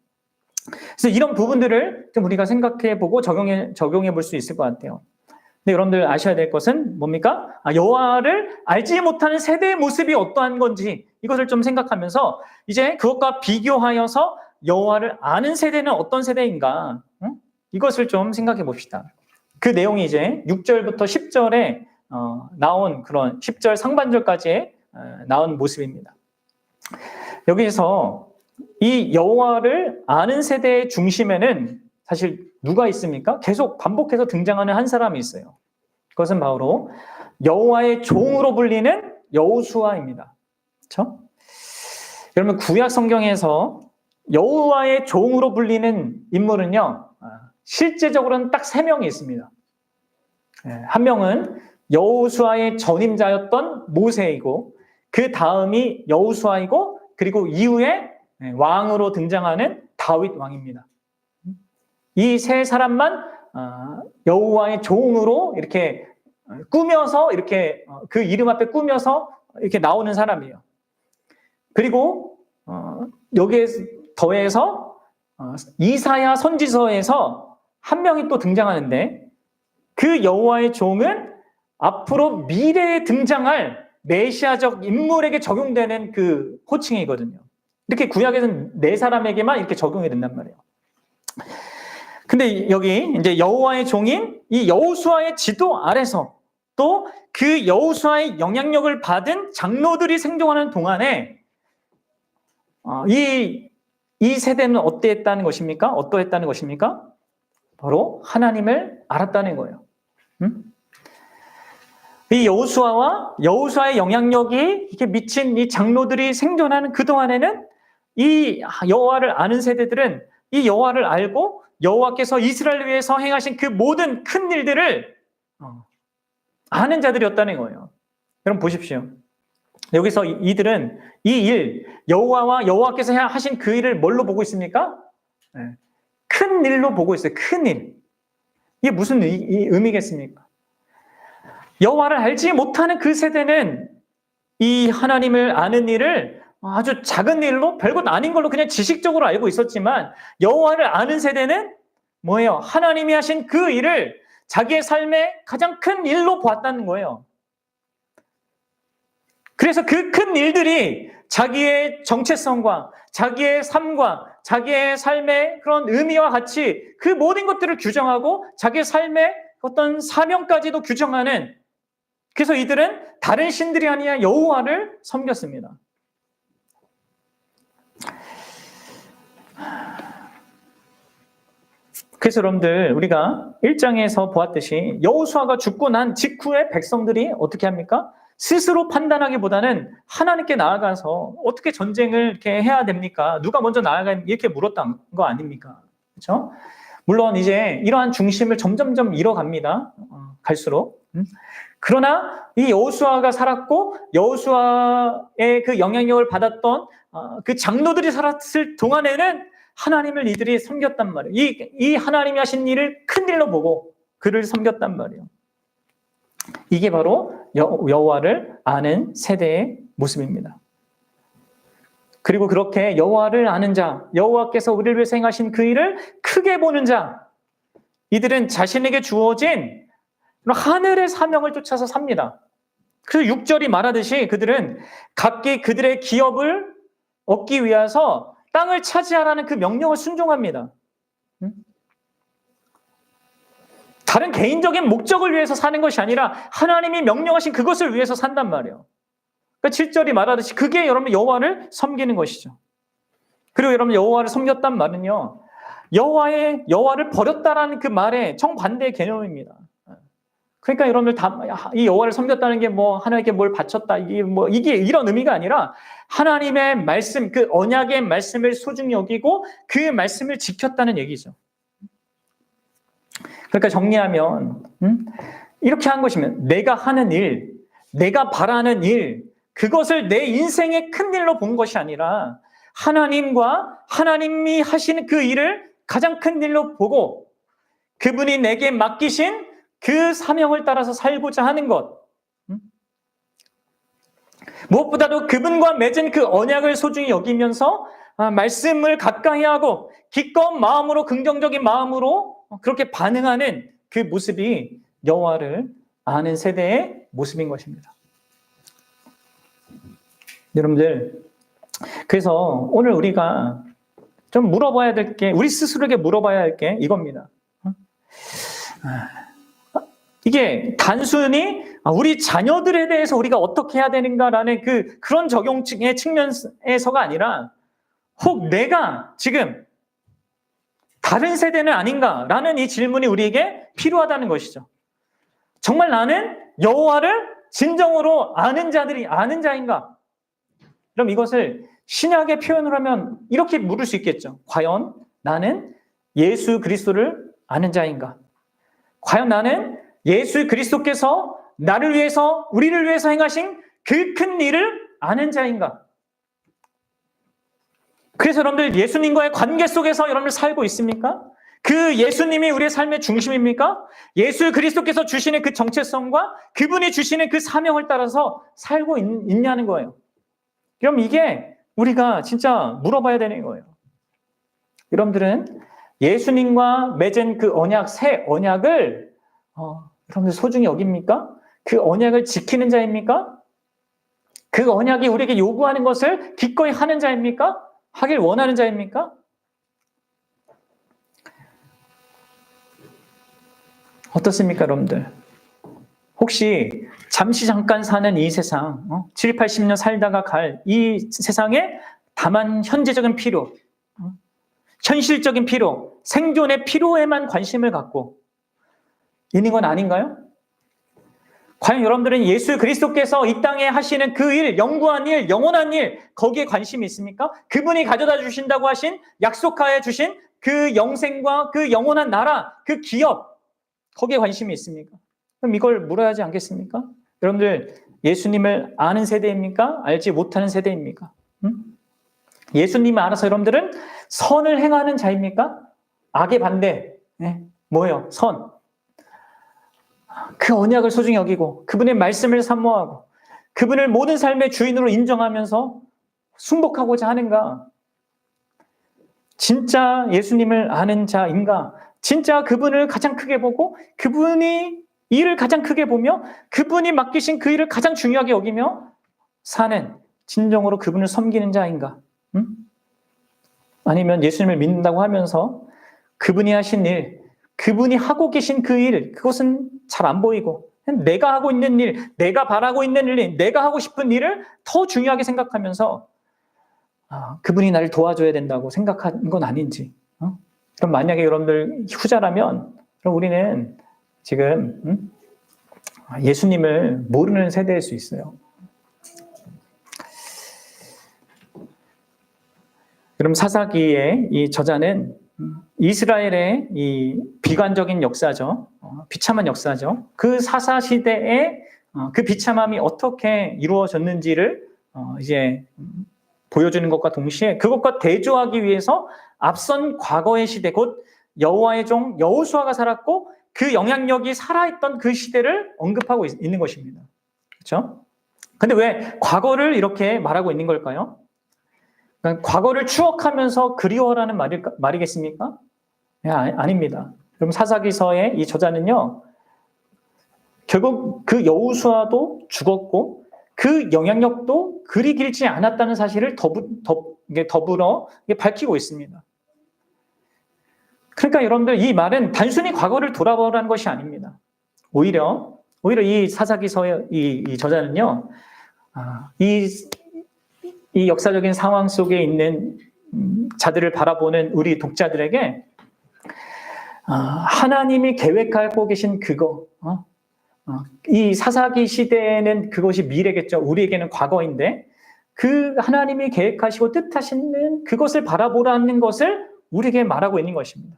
Speaker 1: 그래서 이런 부분들을 좀 우리가 생각해 보고 적용해 볼 수 있을 것 같아요. 근데 여러분들 아셔야 될 것은 뭡니까? 여호와를 알지 못하는 세대의 모습이 어떠한 건지 이것을 좀 생각하면서 이제 그것과 비교하여서 여호와를 아는 세대는 어떤 세대인가? 이것을 좀 생각해 봅시다. 그 내용이 이제 6절부터 10절에 나온 그런 10절 상반절까지 나온 모습입니다. 여기서 이 여호와를 아는 세대의 중심에는 사실 누가 있습니까? 계속 반복해서 등장하는 한 사람이 있어요. 그것은 바로 여호와의 종으로 불리는 여호수아입니다. 그렇죠? 여러분 구약 성경에서 여호와의 종으로 불리는 인물은요. 실제적으로는 딱 3명이 있습니다. 한 명은 여호수아의 전임자였던 모세이고 그 다음이 여호수아이고 그리고 이후에 왕으로 등장하는 다윗 왕입니다. 이 세 사람만 여호와의 종으로 이렇게 꾸며서 이렇게 그 이름 앞에 꾸며서 이렇게 나오는 사람이에요. 그리고 여기에 더해서 이사야 선지서에서 한 명이 또 등장하는데 그 여호와의 종은 앞으로 미래에 등장할 메시아적 인물에게 적용되는 그 호칭이거든요. 이렇게 구약에서는 4사람에게만 이렇게 적용이 된단 말이에요. 근데 여기 이제 여호와의 종인 이 여호수아의 지도 아래서 또 그 여호수아의 영향력을 받은 장로들이 생존하는 동안에 이 세대는 어떠했다는 것입니까? 바로 하나님을 알았다는 거예요. 이 여호수아의 영향력이 이렇게 미친 이 장로들이 생존하는 그 동안에는 이 여호와를 아는 세대들은 이 여호와를 알고 여호와께서 이스라엘을 위해서 행하신 그 모든 큰 일들을 아는 자들이었다는 거예요. 여러분 보십시오. 여기서 이들은 이 일, 여호와께서 하신 그 일을 뭘로 보고 있습니까? 큰 일로 보고 있어요. 큰 일. 이게 무슨 의미겠습니까? 여호와를 알지 못하는 그 세대는 이 하나님을 아는 일을 아주 작은 일로 별것 아닌 걸로 그냥 지식적으로 알고 있었지만, 여호와를 아는 세대는 뭐예요? 하나님이 하신 그 일을 자기의 삶의 가장 큰 일로 보았다는 거예요. 그래서 그 큰 일들이 자기의 정체성과 자기의 삶과 자기의 삶의 그런 의미와 같이 그 모든 것들을 규정하고 자기의 삶의 어떤 사명까지도 규정하는, 그래서 이들은 다른 신들이 아니라 여호와를 섬겼습니다. 그래서 여러분들 우리가 1장에서 보았듯이 여호수아가 죽고 난 직후에 백성들이 어떻게 합니까? 스스로 판단하기보다는 하나님께 나아가서 어떻게 전쟁을 이렇게 해야 됩니까? 누가 먼저 나아가 이렇게 물었던 거 아닙니까? 그렇죠? 물론 이제 이러한 중심을 점점점 잃어갑니다. 갈수록. 그러나 이 여호수아가 살았고 여호수아의 그 영향력을 받았던 그 장로들이 살았을 동안에는 하나님을 이들이 섬겼단 말이에요. 이 하나님이 하신 일을 큰 일로 보고 그를 섬겼단 말이에요. 이게 바로 여호와를 아는 세대의 모습입니다. 그리고 그렇게 여호와를 아는 자, 여호와께서 우리를 위해서 행하신 그 일을 크게 보는 자, 이들은 자신에게 주어진 하늘의 사명을 쫓아서 삽니다. 그래서 6절이 말하듯이 그들은 각기 그들의 기업을 얻기 위해서 땅을 차지하라는 그 명령을 순종합니다. 다른 개인적인 목적을 위해서 사는 것이 아니라 하나님이 명령하신 그것을 위해서 산단 말이에요. 그러니까 7절이 말하듯이 그게 여러분 여호와를 섬기는 것이죠. 그리고 여러분 여호와를 섬겼단 말은요, 여호와를 버렸다라는 그 말의 정반대의 개념입니다. 그러니까 여러분들 이 여호와를 섬겼다는 게 뭐 하나님께 뭘 바쳤다, 이게 이런 의미가 아니라 하나님의 말씀, 그 언약의 말씀을 소중히 여기고 그 말씀을 지켰다는 얘기죠. 그러니까 정리하면 이렇게 한 것이면 내가 하는 일, 내가 바라는 일, 그것을 내 인생의 큰 일로 본 것이 아니라 하나님과 하나님이 하시는 그 일을 가장 큰 일로 보고 그분이 내게 맡기신 그 사명을 따라서 살고자 하는 것. 무엇보다도 그분과 맺은 그 언약을 소중히 여기면서 말씀을 가까이 하고 기꺼운 마음으로, 긍정적인 마음으로 그렇게 반응하는 그 모습이 여호와를 아는 세대의 모습인 것입니다. 여러분들, 그래서 오늘 우리가 좀 물어봐야 될 게, 우리 스스로에게 물어봐야 할 게 이겁니다. 이게 단순히 우리 자녀들에 대해서 우리가 어떻게 해야 되는가라는 그런 적용의 측면에서가 아니라 혹 내가 지금 다른 세대는 아닌가라는 이 질문이 우리에게 필요하다는 것이죠. 정말 나는 여호와를 진정으로 아는 자인가? 그럼 이것을 신약의 표현을 하면 이렇게 물을 수 있겠죠. 과연 나는 예수 그리스도를 아는 자인가? 과연 나는 예수 그리스도께서 나를 위해서, 우리를 위해서 행하신 그 큰 일을 아는 자인가? 그래서 여러분들 예수님과의 관계 속에서 여러분들 살고 있습니까? 그 예수님이 우리의 삶의 중심입니까? 예수 그리스도께서 주시는 그 정체성과 그분이 주시는 그 사명을 따라서 살고 있냐는 거예요. 그럼 이게 우리가 진짜 물어봐야 되는 거예요. 여러분들은 예수님과 맺은 그 언약, 새 언약을 여러분들 소중히 여깁니까? 그 언약을 지키는 자입니까? 그 언약이 우리에게 요구하는 것을 기꺼이 하는 자입니까? 하길 원하는 자입니까? 어떻습니까, 여러분들? 혹시 잠시 잠깐 사는 이 세상, 7, 80년 살다가 갈 이 세상에 다만 현재적인 필요, 현실적인 필요, 생존의 필요에만 관심을 갖고 있는 건 아닌가요? 과연 여러분들은 예수 그리스도께서 이 땅에 하시는 그 일, 영구한 일, 영원한 일, 거기에 관심이 있습니까? 그분이 가져다 주신다고 하신, 약속하여 주신 그 영생과 그 영원한 나라, 그 기업, 거기에 관심이 있습니까? 그럼 이걸 물어야 하지 않겠습니까? 여러분들 예수님을 아는 세대입니까? 알지 못하는 세대입니까? 예수님을 알아서 여러분들은 선을 행하는 자입니까? 악의 반대. 네. 뭐예요? 선. 그 언약을 소중히 여기고 그분의 말씀을 사모하고 그분을 모든 삶의 주인으로 인정하면서 순복하고자 하는가? 진짜 예수님을 아는 자인가? 진짜 그분을 가장 크게 보고 그분이 일을 가장 크게 보며 그분이 맡기신 그 일을 가장 중요하게 여기며 사는 진정으로 그분을 섬기는 자인가? 아니면 예수님을 믿는다고 하면서 그분이 하신 일, 그분이 하고 계신 그 일, 그것은 잘 안 보이고 내가 하고 있는 일, 내가 바라고 있는 일, 내가 하고 싶은 일을 더 중요하게 생각하면서 그분이 나를 도와줘야 된다고 생각하는 건 아닌지. 그럼 만약에 여러분들 후자라면 그럼 우리는 지금 예수님을 모르는 세대일 수 있어요. 그럼 사사기의 이 저자는 이스라엘의 이 비관적인 역사죠. 비참한 역사죠. 그 사사 시대에 그 비참함이 어떻게 이루어졌는지를 이제 보여주는 것과 동시에 그것과 대조하기 위해서 앞선 과거의 시대, 곧 여호와의 종 여호수아가 살았고 그 영향력이 살아있던 그 시대를 언급하고 있는 것입니다. 그렇죠? 근데 왜 과거를 이렇게 말하고 있는 걸까요? 그러니까 과거를 추억하면서 그리워라는 말이겠습니까? 네, 아닙니다. 그럼 사사기서의 이 저자는요, 결국 그 여호수아도 죽었고 그 영향력도 그리 길지 않았다는 사실을 더불어 밝히고 있습니다. 그러니까 여러분들 이 말은 단순히 과거를 돌아보라는 것이 아닙니다. 오히려 이 사사기서의 이 저자는요, 이 역사적인 상황 속에 있는 자들을 바라보는 우리 독자들에게 하나님이 계획하고 계신 그거, 이 사사기 시대에는 그것이 미래겠죠. 우리에게는 과거인데 그 하나님이 계획하시고 뜻하시는 그것을 바라보라는 것을 우리에게 말하고 있는 것입니다.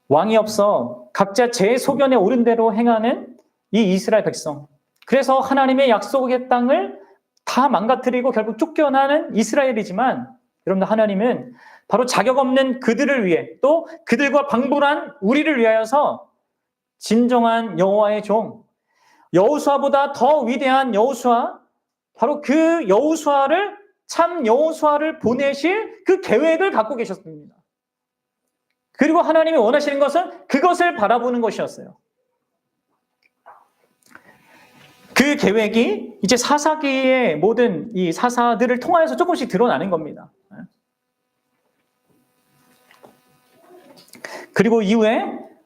Speaker 1: 왕이 없어 각자 제 소견에 옳은 대로 행하는 이 이스라엘 백성. 그래서 하나님의 약속의 땅을 다 망가뜨리고 결국 쫓겨나는 이스라엘이지만 여러분들 하나님은 바로 자격 없는 그들을 위해 또 그들과 방불한 우리를 위하여서 진정한 여호와의 종 여호수아보다 더 위대한 여호수아 바로 그 여호수아를 참 여호수아를 보내실 그 계획을 갖고 계셨습니다. 그리고 하나님이 원하시는 것은 그것을 바라보는 것이었어요. 그 계획이 이제 사사기의 모든 이 사사들을 통하여서 조금씩 드러나는 겁니다. 그리고 이후에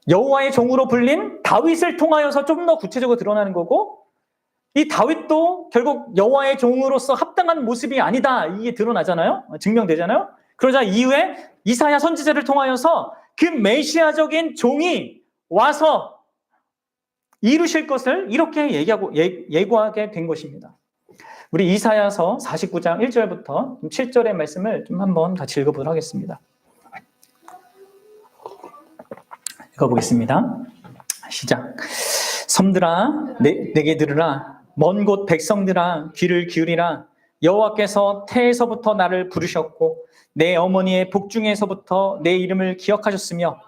Speaker 1: 여호와의 종으로 불린 다윗을 통하여서 좀 더 구체적으로 드러나는 거고 이 다윗도 결국 여호와의 종으로서 합당한 모습이 아니다 이게 드러나잖아요. 증명되잖아요. 그러자 이후에 이사야 선지자를 통하여서 그 메시아적인 종이 와서 이루실 것을 이렇게 예고하게 된 것입니다. 우리 이사야서 49장 1절부터 7절의 말씀을 좀 한번 같이 읽어보도록 하겠습니다. 읽어보겠습니다. 시작. 섬들아 내게 들으라. 먼 곳 백성들아 귀를 기울이라. 여호와께서 태에서부터 나를 부르셨고 내 어머니의 복중에서부터 내 이름을 기억하셨으며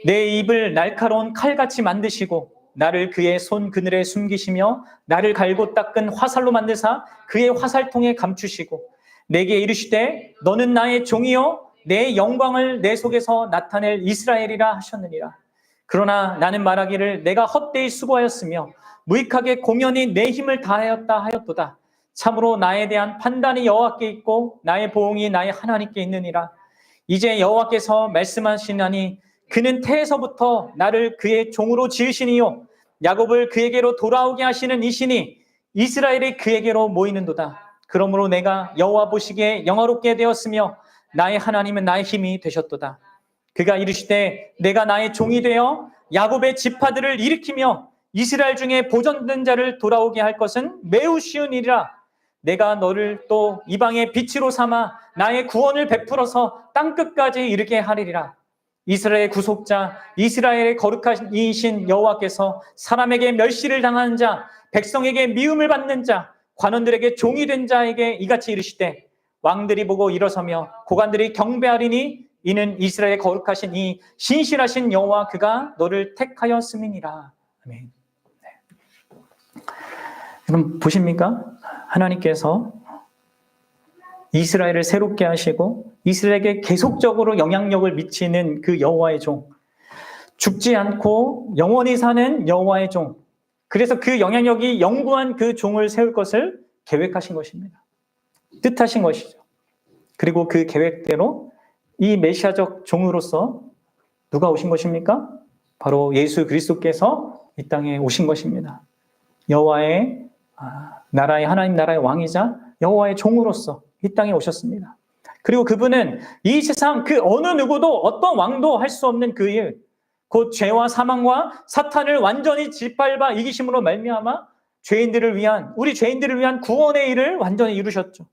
Speaker 1: 내 입을 날카로운 칼같이 만드시고 나를 그의 손 그늘에 숨기시며 나를 갈고 닦은 화살로 만드사 그의 화살통에 감추시고 내게 이르시되 너는 나의 종이요 내 영광을 내 속에서 나타낼 이스라엘이라 하셨느니라. 그러나 나는 말하기를 내가 헛되이 수고하였으며 무익하게 공연히 내 힘을 다하였다 하였도다. 참으로 나에 대한 판단이 여호와께 있고 나의 보응이 나의 하나님께 있느니라. 이제 여호와께서 말씀하시나니 그는 태에서부터 나를 그의 종으로 지으시니요 야곱을 그에게로 돌아오게 하시는 이시니 이스라엘이 그에게로 모이는도다. 그러므로 내가 여호와 보시기에 영화롭게 되었으며 나의 하나님은 나의 힘이 되셨도다. 그가 이르시되 내가 나의 종이 되어 야곱의 지파들을 일으키며 이스라엘 중에 보존된 자를 돌아오게 할 것은 매우 쉬운 일이라. 내가 너를 또 이방의 빛으로 삼아 나의 구원을 베풀어서 땅끝까지 이르게 하리라. 이스라엘의 구속자, 이스라엘의 거룩하신 여호와께서 사람에게 멸시를 당하는 자, 백성에게 미움을 받는 자, 관원들에게 종이 된 자에게 이같이 이르시되 왕들이 보고 일어서며 고관들이 경배하리니 이는 이스라엘의 거룩하신 이 신실하신 여호와 그가 너를 택하였음이니라. 아멘. 네. 여러분 보십니까? 하나님께서 이스라엘을 새롭게 하시고 이스라엘에게 계속적으로 영향력을 미치는 그 여호와의 종, 죽지 않고 영원히 사는 여호와의 종, 그래서 그 영향력이 영구한 그 종을 세울 것을 계획하신 것입니다. 뜻하신 것이죠. 그리고 그 계획대로 이 메시아적 종으로서 누가 오신 것입니까? 바로 예수 그리스도께서 이 땅에 오신 것입니다. 여호와의 나라의 하나님 나라의 왕이자 여호와의 종으로서 이 땅에 오셨습니다. 그리고 그분은 이 세상 그 어느 누구도 어떤 왕도 할 수 없는 그 일, 곧 죄와 사망과 사탄을 완전히 짓밟아 이기심으로 말미암아 우리 죄인들을 위한 구원의 일을 완전히 이루셨죠.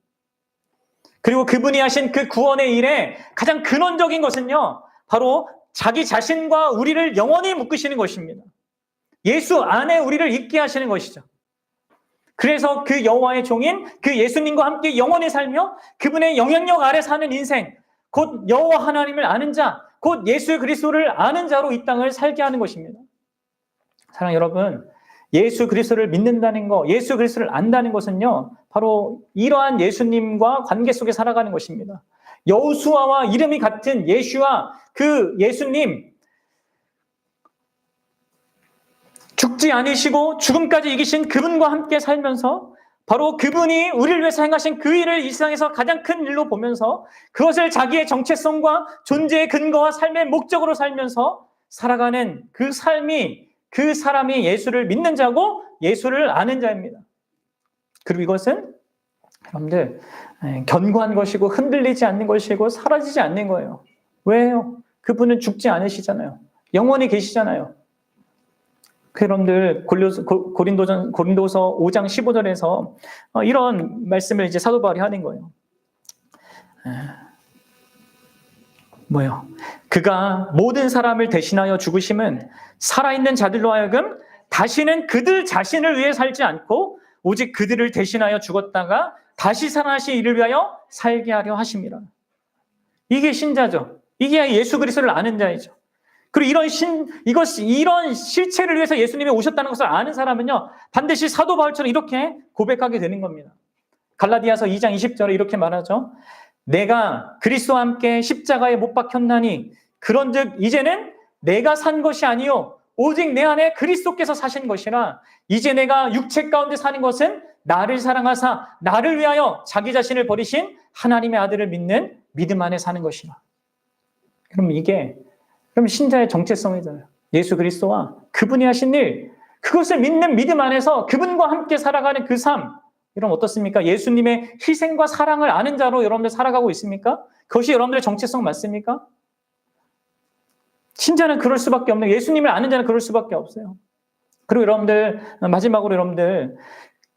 Speaker 1: 그리고 그분이 하신 그 구원의 일의 가장 근원적인 것은요, 바로 자기 자신과 우리를 영원히 묶으시는 것입니다. 예수 안에 우리를 있게 하시는 것이죠. 그래서 그 여호와의 종인 그 예수님과 함께 영원히 살며 그분의 영향력 아래 사는 인생, 곧 여호와 하나님을 아는 자, 곧 예수 그리스도를 아는 자로 이 땅을 살게 하는 것입니다. 사랑하는 여러분, 예수 그리스도를 믿는다는 것, 예수 그리스도를 안다는 것은요, 바로 이러한 예수님과 관계 속에 살아가는 것입니다. 여호수아와 이름이 같은 예슈와 그 예수님, 죽지 않으시고 죽음까지 이기신 그분과 함께 살면서 바로 그분이 우리를 위해서 행하신 그 일을 이 세상에서 가장 큰 일로 보면서 그것을 자기의 정체성과 존재의 근거와 삶의 목적으로 살면서 살아가는 그 삶이 그 사람이 예수를 믿는 자고 예수를 아는 자입니다. 그리고 이것은 여러분들 견고한 것이고 흔들리지 않는 것이고 사라지지 않는 거예요. 왜요? 그분은 죽지 않으시잖아요. 영원히 계시잖아요. 여러분들 고린도서 5장 15절에서 이런 말씀을 이제 사도 바울이 하는 거예요. 뭐요? 그가 모든 사람을 대신하여 죽으심은 살아있는 자들로 하여금 다시는 그들 자신을 위해 살지 않고 오직 그들을 대신하여 죽었다가 다시 살아나신 이를 위하여 살게 하려 하심이라. 이게 신자죠. 이게 예수 그리스도를 아는 자이죠. 그리고 이런 실체를 위해서 예수님이 오셨다는 것을 아는 사람은요, 반드시 사도 바울처럼 이렇게 고백하게 되는 겁니다. 갈라디아서 2장 20절에 이렇게 말하죠. 내가 그리스도와 함께 십자가에 못 박혔나니 그런즉 이제는 내가 산 것이 아니요 오직 내 안에 그리스도께서 사신 것이라. 이제 내가 육체 가운데 사는 것은 나를 사랑하사 나를 위하여 자기 자신을 버리신 하나님의 아들을 믿는 믿음 안에 사는 것이라. 그럼 신자의 정체성이잖아요. 예수 그리스도와 그분이 하신 일, 그것을 믿는 믿음 안에서 그분과 함께 살아가는 그 삶, 여러분 어떻습니까? 예수님의 희생과 사랑을 아는 자로 여러분들 살아가고 있습니까? 그것이 여러분들의 정체성 맞습니까? 신자는 그럴 수밖에 없는, 예수님을 아는 자는 그럴 수밖에 없어요. 그리고 여러분들, 마지막으로 여러분들,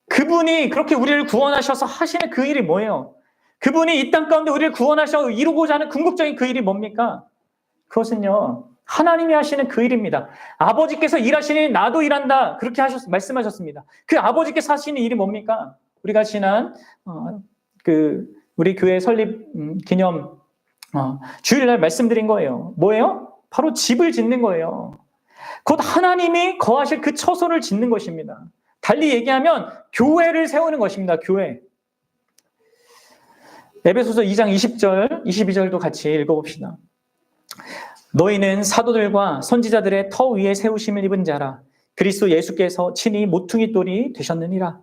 Speaker 1: 그분이 그렇게 우리를 구원하셔서 하시는 그 일이 뭐예요? 그분이 이 땅 가운데 우리를 구원하셔 이루고자 하는 궁극적인 그 일이 뭡니까? 그것은요, 하나님이 하시는 그 일입니다. 아버지께서 일하시니 나도 일한다. 그렇게 말씀하셨습니다. 그 아버지께서 하시는 일이 뭡니까? 우리가 지난, 우리 교회 설립 기념, 주일날 말씀드린 거예요. 뭐예요? 바로 집을 짓는 거예요. 곧 하나님이 거하실 그 처소를 짓는 것입니다. 달리 얘기하면 교회를 세우는 것입니다. 교회. 에베소서 2장 20절, 22절도 같이 읽어봅시다. 너희는 사도들과 선지자들의 터 위에 세우심을 입은 자라. 그리스도 예수께서 친히 모퉁이 돌이 되셨느니라.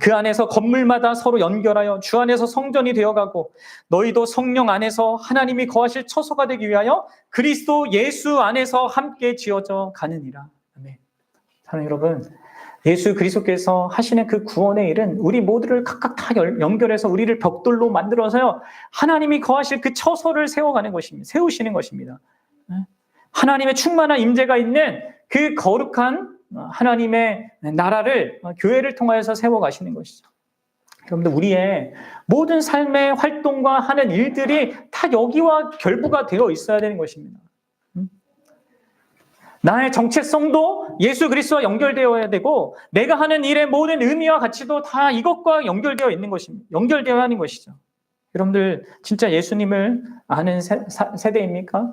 Speaker 1: 그 안에서 건물마다 서로 연결하여 주 안에서 성전이 되어가고 너희도 성령 안에서 하나님이 거하실 처소가 되기 위하여 그리스도 예수 안에서 함께 지어져 가느니라. 아멘. 사랑하는 여러분, 예수 그리스도께서 하시는 그 구원의 일은 우리 모두를 각각 다 연결해서 우리를 벽돌로 만들어서요, 하나님이 거하실 그 처소를 세워가는 것입니다. 세우시는 것입니다. 하나님의 충만한 임재가 있는 그 거룩한 하나님의 나라를 교회를 통하여서 세워가시는 것이죠. 여러분들 우리의 모든 삶의 활동과 하는 일들이 다 여기와 결부가 되어 있어야 되는 것입니다. 나의 정체성도 예수 그리스도와 연결되어야 되고 내가 하는 일의 모든 의미와 가치도 다 이것과 연결되어 있는 것입니다. 연결되어야 하는 것이죠. 여러분들 진짜 예수님을 아는 세대입니까?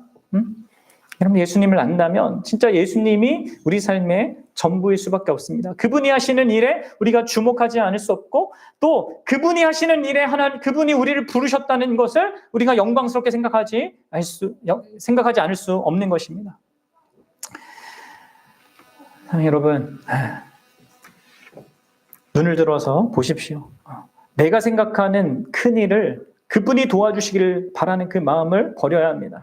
Speaker 1: 여러분 예수님을 안다면 진짜 예수님이 우리 삶의 전부일 수밖에 없습니다. 그분이 하시는 일에 우리가 주목하지 않을 수 없고 또 그분이 하시는 일에 그분이 우리를 부르셨다는 것을 우리가 영광스럽게 생각하지 않을 수 없는 것입니다. 여러분 눈을 들어서 보십시오. 내가 생각하는 큰 일을 그분이 도와주시기를 바라는 그 마음을 버려야 합니다.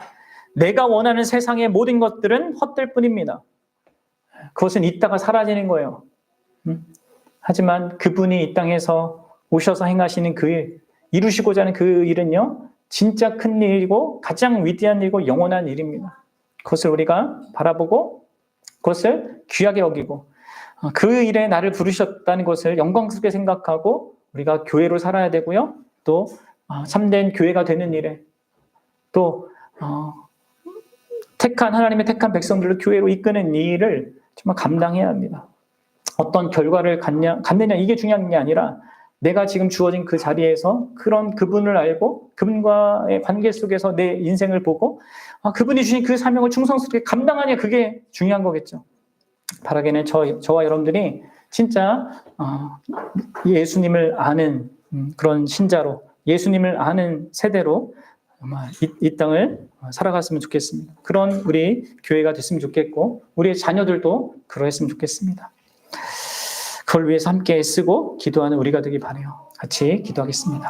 Speaker 1: 내가 원하는 세상의 모든 것들은 헛될 뿐입니다. 그것은 있다가 사라지는 거예요. 하지만 그분이 이 땅에서 오셔서 행하시는 그 일, 이루시고자 하는 그 일은요, 진짜 큰 일이고 가장 위대한 일이고 영원한 일입니다. 그것을 우리가 바라보고 그것을 귀하게 여기고 그 일에 나를 부르셨다는 것을 영광스럽게 생각하고 우리가 교회로 살아야 되고요. 또 참된 교회가 되는 일에 또 하나님의 택한 백성들을 교회로 이끄는 일을 정말 감당해야 합니다. 어떤 결과를 갖느냐 이게 중요한 게 아니라 내가 지금 주어진 그 자리에서 그런 그분을 알고 그분과의 관계 속에서 내 인생을 보고 그분이 주신 그 사명을 충성스럽게 감당하냐 그게 중요한 거겠죠. 바라기는 저와 여러분들이 진짜 예수님을 아는 그런 신자로 예수님을 아는 세대로 이 땅을 살아갔으면 좋겠습니다. 그런 우리 교회가 됐으면 좋겠고 우리의 자녀들도 그러했으면 좋겠습니다. 그걸 위해서 함께 쓰고 기도하는 우리가 되길 바라요. 같이 기도하겠습니다.